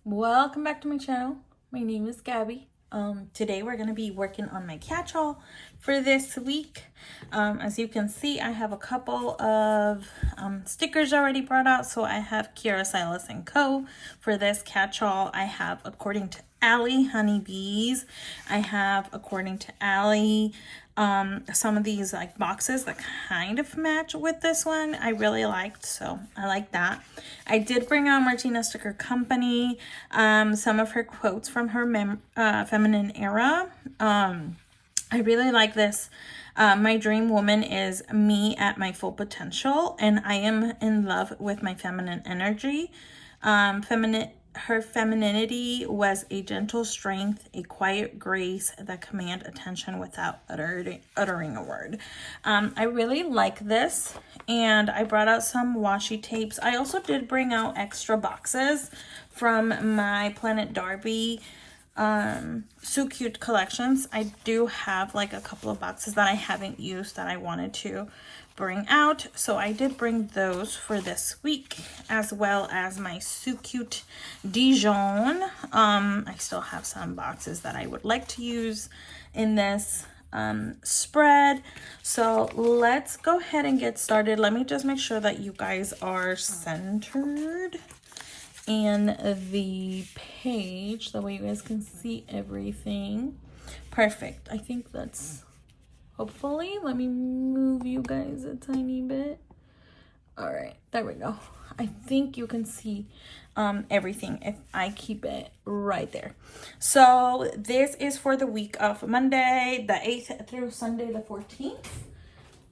Welcome back to my channel. My name is Gabby. Today we're going to be working on my catch-all for this week. As you can see, I have a couple of stickers already brought out. So I have Kiara Silas & Co. For this catch-all, I have According to Allie honeybees. I have According to Allie some of these like boxes that kind of match with this one. I really liked, so I like that. I did bring out Martina Sticker Company, some of her quotes from her feminine era. I really like this. My dream woman is me at my full potential, and I am in love with my feminine energy. Her femininity was a gentle strength, a quiet grace that command attention without uttering a word. I really like this, and I brought out some washi tapes. I also did bring out extra boxes from my Planet Darby So Cute collections. I do have like a couple of boxes that I haven't used that I wanted to bring out, so I did bring those for this week, as well as my So Cute Dijon. I still have some boxes that I would like to use in this spread, so let's go ahead and get started. Let me just make sure that you guys are centered in the page, that way you guys can see everything. Perfect. I think that's, hopefully, let me move you guys a tiny bit. All right, there we go. I think you can see everything if I keep it right there. So this is for the week of Monday the 8th through Sunday the 14th.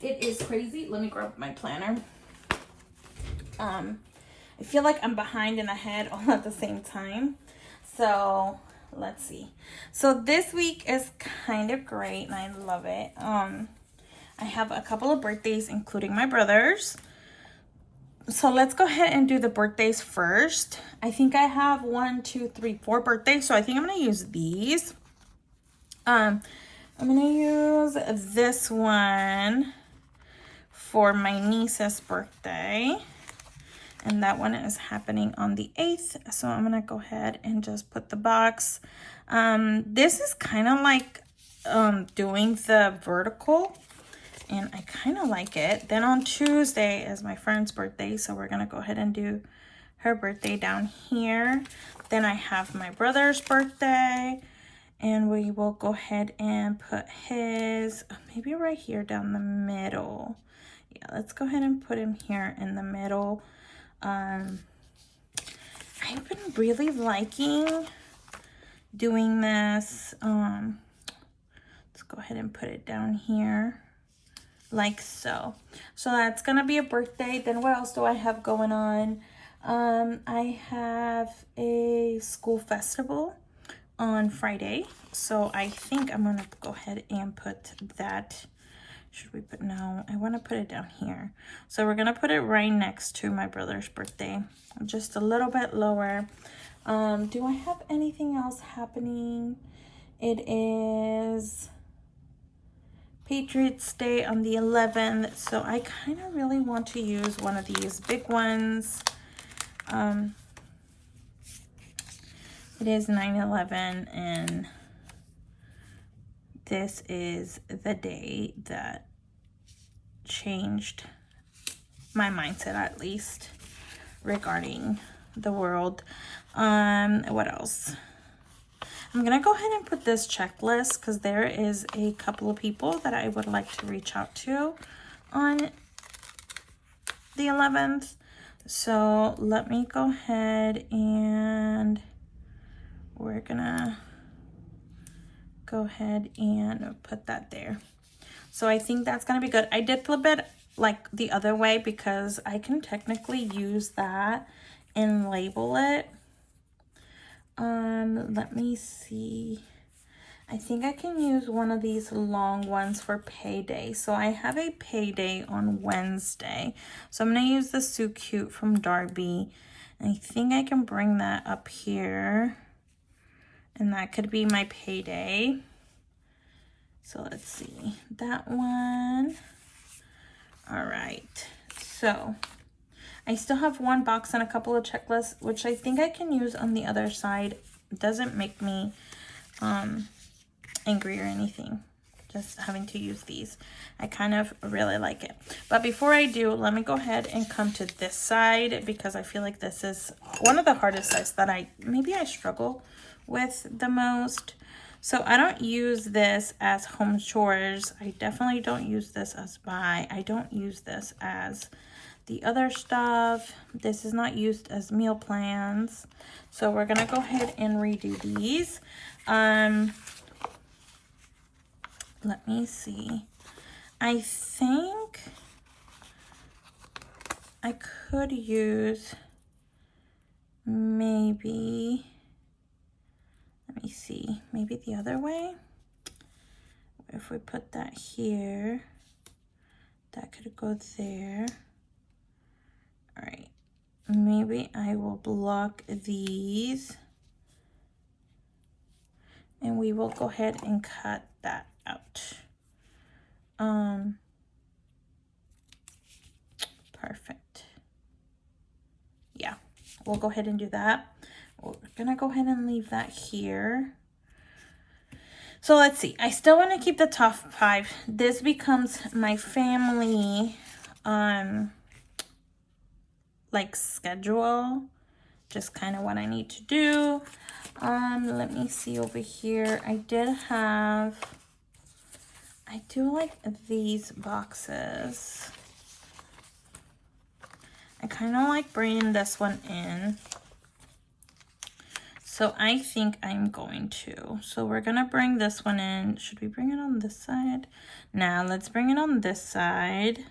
It is crazy. Let me grab my planner. I feel like I'm behind and ahead all at the same time. So let's see. So this week is kind of great and I love it. I have a couple of birthdays, including my brother's. So let's go ahead and do the birthdays first. I think I have 4 birthdays. So I think I'm going to use these. I'm going to use this one for my niece's birthday. And that one is happening on the 8th. So I'm going to go ahead and just put the box. This is kind of like doing the vertical. And I kind of like it. Then on Tuesday is my friend's birthday. So we're going to go ahead and do her birthday down here. Then I have my brother's birthday. And we will go ahead and put his, maybe right here down the middle. Yeah, let's go ahead and put him here in the middle. I've been really liking doing this. Let's go ahead and put it down here like so. So that's gonna be a birthday. Then what else do I have going on? I have a school festival on Friday, so I think I'm gonna go ahead and put that. Should we put, no, I want to put it down here. So we're going to put it right next to my brother's birthday, just a little bit lower. Do I have anything else happening? It is Patriots Day on the 11th. So I kind of really want to use one of these big ones. It is 9/11 and this is the day that changed my mindset, at least regarding the world. What else? I'm gonna go ahead and put this checklist because there is a couple of people that I would like to reach out to on the 11th. So let me go ahead and we're gonna go ahead and put that there. So I think that's gonna be good. I did flip it like the other way because I can technically use that and label it. Let me see. I think I can use one of these long ones for payday. So I have a payday on Wednesday. So I'm gonna use the So Cute from Darby. And I think I can bring that up here. And that could be my payday. So let's see, that one. All right, so I still have one box and a couple of checklists, which I think I can use on the other side. It doesn't make me angry or anything, just having to use these. I kind of really like it. But before I do, let me go ahead and come to this side, because I feel like this is one of the hardest sides that maybe I struggle with the most. So I don't use this as home chores. I definitely don't use this as buy. I don't use this as the other stuff. This is not used as meal plans. So we're gonna go ahead and redo these. Let me see. I think I could use maybe, let me see, maybe the other way. If we put that here, that could go there. All right, maybe I will block these and we will go ahead and cut that out. Perfect. Yeah, we'll go ahead and do that. We're gonna go ahead and leave that here. So let's see, I still want to keep the top 5. This becomes my family like schedule, just kind of what I need to do. Let me see over here. I do like these boxes. I kind of like bringing this one in. So I think I'm going to. So we're going to bring this one in. Should we bring it on this side? Now let's bring it on this side.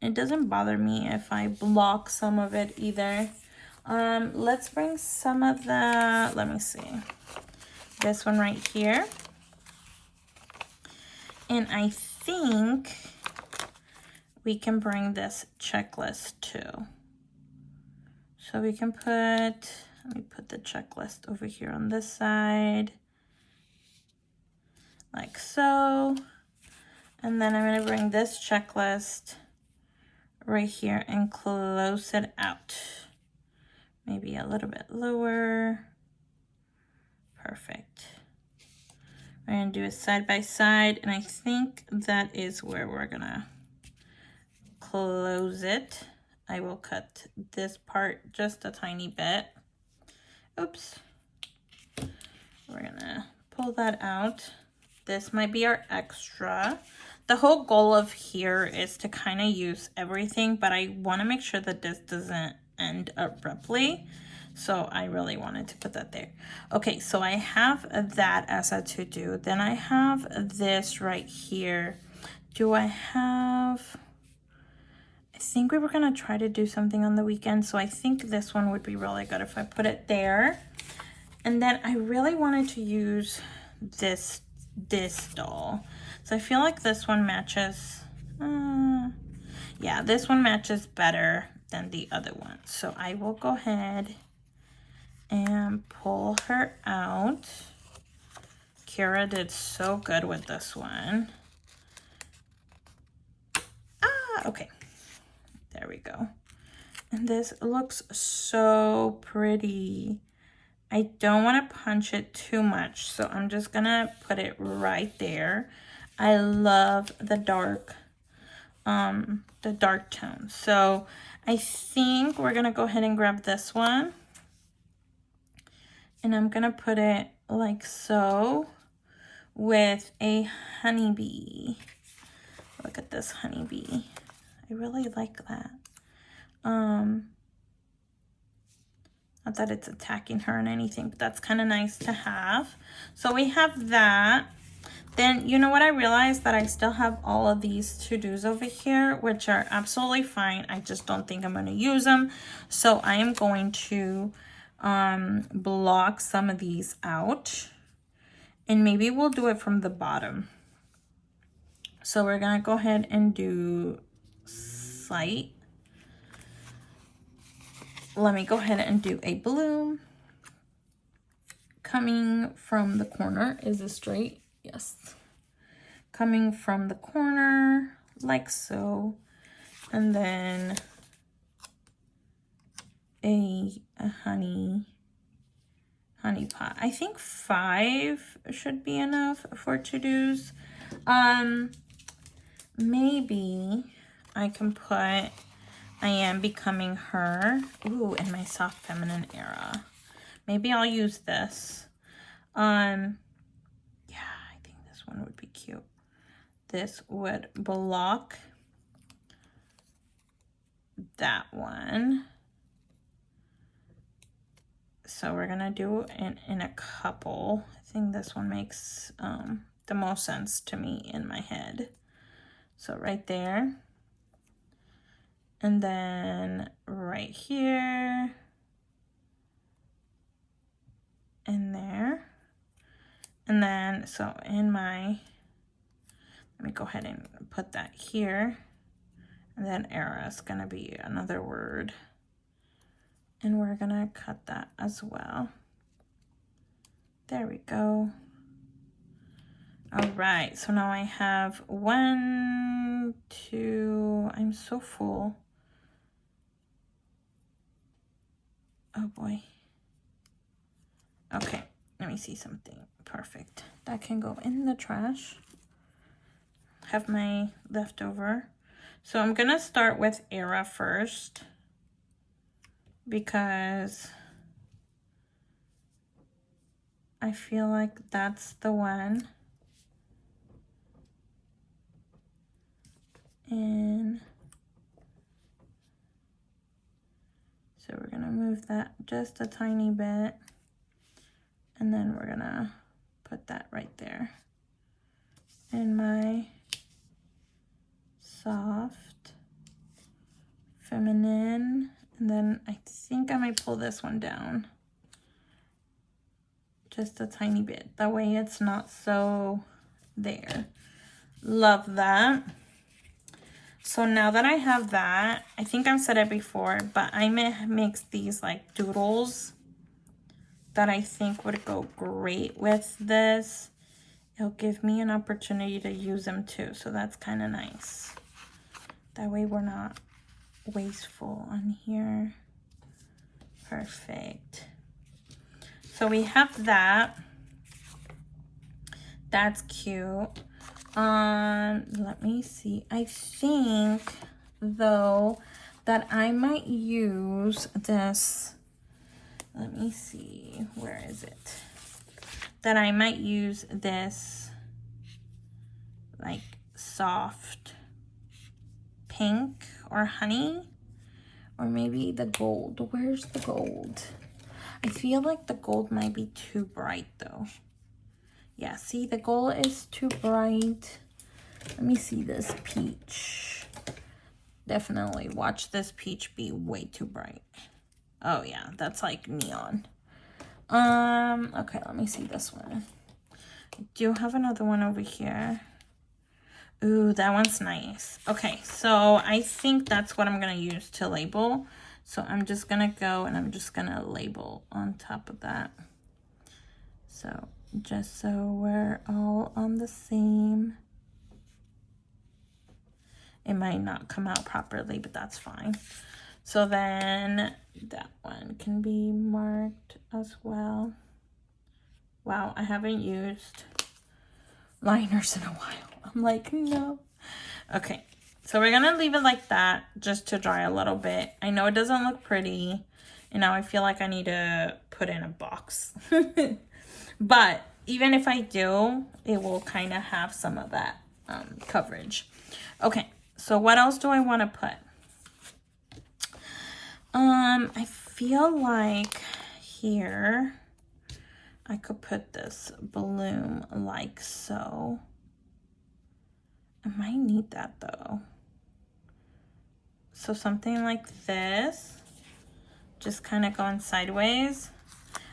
It doesn't bother me if I block some of it either. Let's bring some of the, let me see, this one right here. And I think we can bring this checklist too. So we can put, let me put the checklist over here on this side, like so. And then I'm gonna bring this checklist right here and close it out. Maybe a little bit lower. Perfect. We're gonna do it side by side, and I think that is where we're gonna close it. I will cut this part just a tiny bit. Oops. We're gonna pull that out. This might be our extra. The whole goal of here is to kind of use everything, but I want to make sure that this doesn't end abruptly. So I really wanted to put that there. Okay, so I have that as a to-do. Then I have this right here. Do I have... I think we were going to try to do something on the weekend, so I think this one would be really good if I put it there. And then I really wanted to use this doll. So I feel like this one matches, yeah, this one matches better than the other one. So I will go ahead and pull her out. Kira did so good with this one. Okay. There we go. And this looks so pretty. I don't want to punch it too much, so I'm just gonna put it right there. I love the dark tone. So I think we're gonna go ahead and grab this one, and I'm gonna put it like so with a honeybee. Look at this honeybee. I really like that. Not that it's attacking her and anything, but that's kind of nice to have. So we have that. Then, you know what, I realized that I still have all of these to-dos over here, which are absolutely fine. I just don't think I'm going to use them. So I am going to block some of these out. And maybe we'll do it from the bottom. So we're going to go ahead and do sight. Let me go ahead and do a bloom. Coming from the corner. Is this straight? Yes. Coming from the corner, like so. and then a honey pot. I think 5 should be enough for to-dos. Maybe I can put I am becoming her. Ooh, in my soft feminine era. Maybe I'll use this. Yeah, I think this one would be cute. This would block that one. So we're gonna do it in a couple. I think this one makes the most sense to me in my head. So right there. And then right here. And there. And then, so in my, let me go ahead and put that here. And then era is gonna be another word. And we're gonna cut that as well. There we go. All right, so now I have 1, 2, I'm so full. Oh boy. Okay, let me see something. Perfect. That can go in the trash. Have my leftover. So I'm gonna start with era first, because I feel like that's the one. And so we're gonna move that just a tiny bit, and then we're gonna put that right there in my soft feminine. And then I think I might pull this one down just a tiny bit. That way it's not so there. Love that. So now that I have that, I think I've said it before, but I mix these like doodles that I think would go great with this. It'll give me an opportunity to use them too, so that's kind of nice. That way we're not wasteful on here. Perfect. So we have that. That's cute. Let me see. I think though that I might use this. Let me see. Where is it? That I might use this like soft pink or honey, or maybe the gold. Where's the gold? I feel like the gold might be too bright though. Yeah, see, the gold is too bright. Let me see this peach. Definitely watch this peach be way too bright. Oh yeah, that's like neon. Okay, let me see this one. I do have another one over here. Ooh, that one's nice. Okay, so I think that's what I'm gonna use to label. So I'm just gonna go and I'm just gonna label on top of that. So just so we're all on the same. It might not come out properly, but that's fine. So then that one can be marked as well. Wow, I haven't used liners in a while. I'm like, no. Okay, so we're gonna leave it like that just to dry a little bit. I know it doesn't look pretty, and now I feel like I need to put in a box. But even if I do, it will kind of have some of that coverage. Okay, so what else do I want to put? I feel like here I could put this bloom like so. I might need that though. So something like this, just kind of going sideways.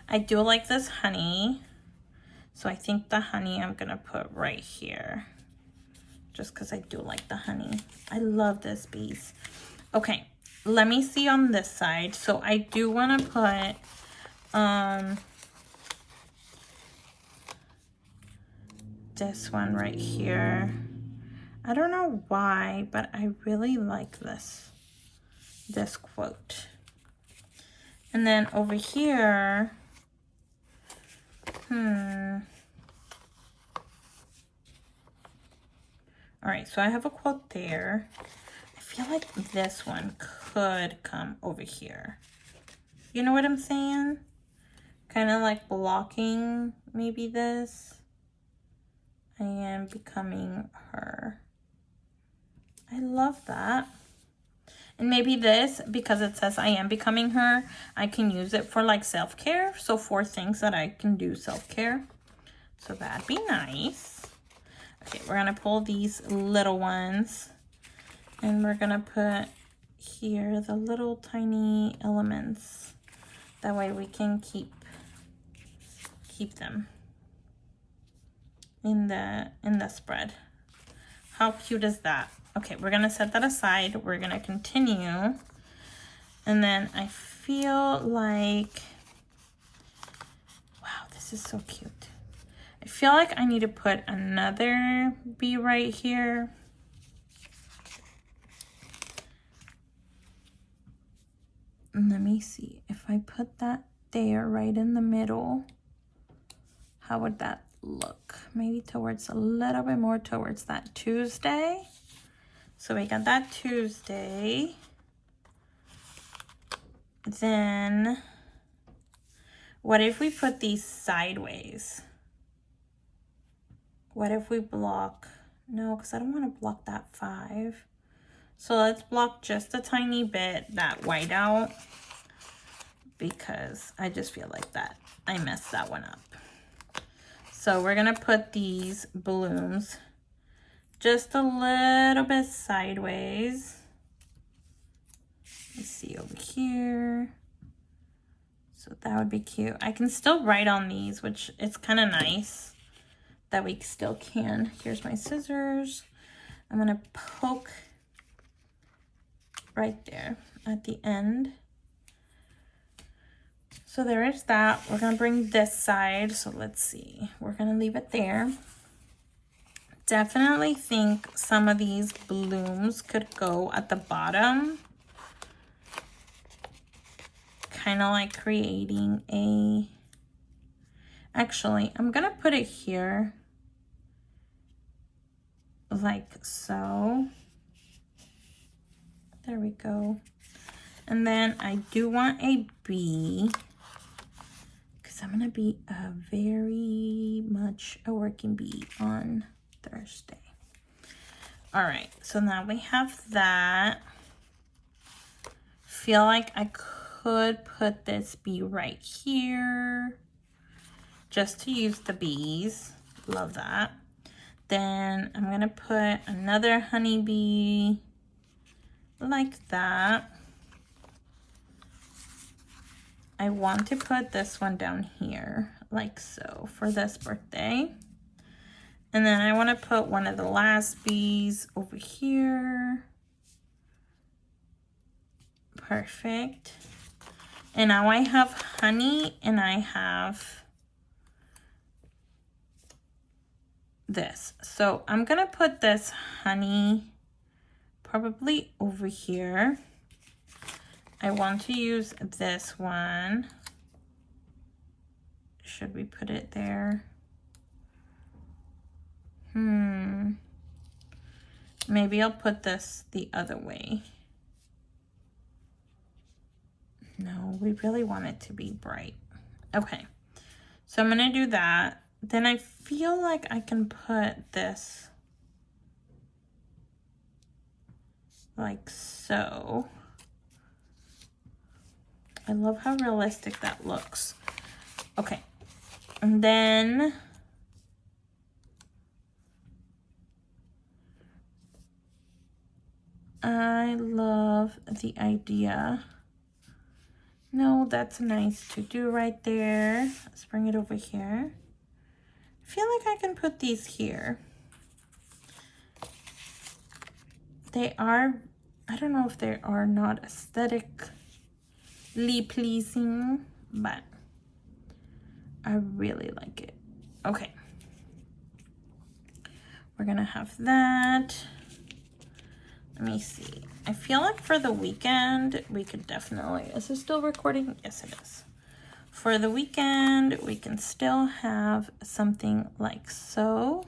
I do like this honey. So I think the honey I'm gonna put right here, just because I do like the honey. I love this piece. Okay, let me see on this side. So I do want to put this one right here. I don't know why, but I really like this quote. And then over here, all right, so I have a quote there. I feel like this one could come over here. You know what I'm saying? Kind of like blocking maybe this. I am becoming her. I love that. And maybe this, because it says I am becoming her, I can use it for like self-care. So 4 things that I can do self-care. So that'd be nice. Okay, we're gonna pull these little ones and we're gonna put here the little tiny elements. That way we can keep them in the spread. How cute is that? Okay, we're gonna set that aside. We're gonna continue. And then I feel like, wow, this is so cute. I feel like I need to put another bee right here. And let me see, if I put that there right in the middle, how would that look? Maybe towards a little bit more towards that Tuesday. So we got that Tuesday. Then what if we put these sideways? What if we block? No, because I don't want to block that 5. So let's block just a tiny bit, that white out, because I just feel like that I messed that one up. So we're gonna put these blooms just a little bit sideways. Let's see over here. So that would be cute. I can still write on these, which it's kind of nice that we still can. Here's my scissors. I'm gonna poke right there at the end. So there is that. We're gonna bring this side. So let's see. We're gonna leave it there. Definitely think some of these blooms could go at the bottom. Kind of like creating a... Actually, I'm gonna put it here. Like so. There we go. And then I do want a bee, because I'm gonna be very much a working bee on Thursday. All right, so now we have that. Feel like I could put this bee right here just to use the bees. Love that. Then I'm gonna put another honeybee like that. I want to put this one down here like so for this birthday. And then I want to put one of the last bees over here. Perfect. And now I have honey and I have this. So I'm gonna put this honey probably over here. I want to use this one. Should we put it there? Maybe I'll put this the other way. No, we really want it to be bright. Okay, so I'm gonna do that. Then I feel like I can put this like so. I love how realistic that looks. Okay, and then I love the idea. No, that's nice to do right there. Let's bring it over here. I feel like I can put these here. They are, I don't know if they are not aesthetically pleasing, but I really like it. Okay. we're gonna have that. Let me see. I feel like for the weekend, we could definitely, is it still recording? Yes, it is. For the weekend, we can still have something like so,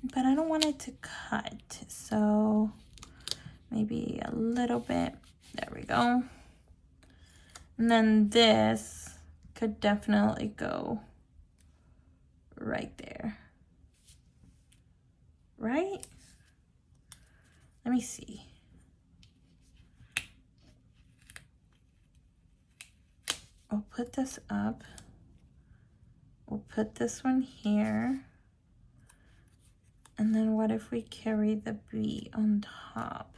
but I don't want it to cut. So maybe a little bit, there we go. And then this could definitely go right there, right? Let me see. We'll put this up. We'll put this one here. And then what if we carry the bee on top?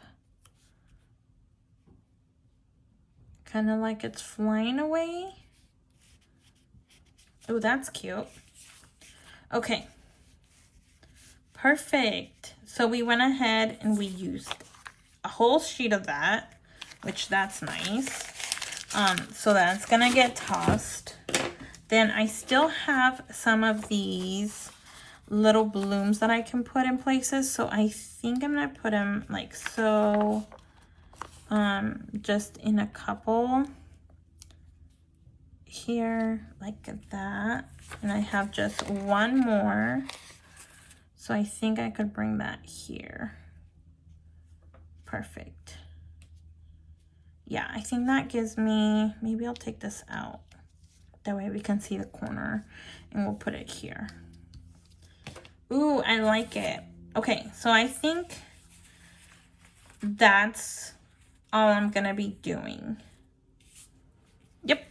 Kind of like it's flying away. Oh, that's cute. Okay. Perfect. So we went ahead and we used a whole sheet of that, which that's nice. So that's gonna get tossed. Then I still have some of these little blooms that I can put in places. So I think I'm gonna put them like so, just in a couple here, like that. And I have just one more. So I think I could bring that here. Perfect. Yeah, I think that gives me, maybe I'll take this out. That way we can see the corner and we'll put it here. Ooh, I like it. Okay, so I think that's all I'm gonna be doing. Yep.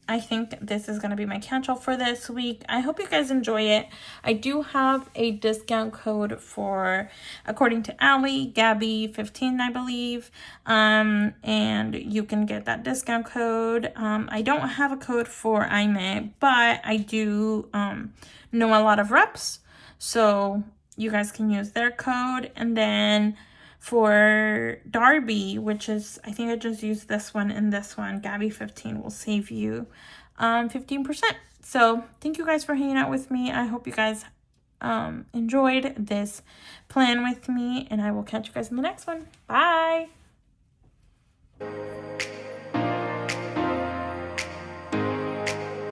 I think this is going to be my catch-all for this week. I hope you guys enjoy it. I do have a discount code for, according to Allie, Gabby 15, I believe. And you can get that discount code. I don't have a code for IME, but I do know a lot of reps. So you guys can use their code. And then for Darby, which is, I think I just used this one and this one, Gabby 15 will save you 15%. So thank you guys for hanging out with me. I hope you guys enjoyed this plan with me, and I will catch you guys in the next one. Bye.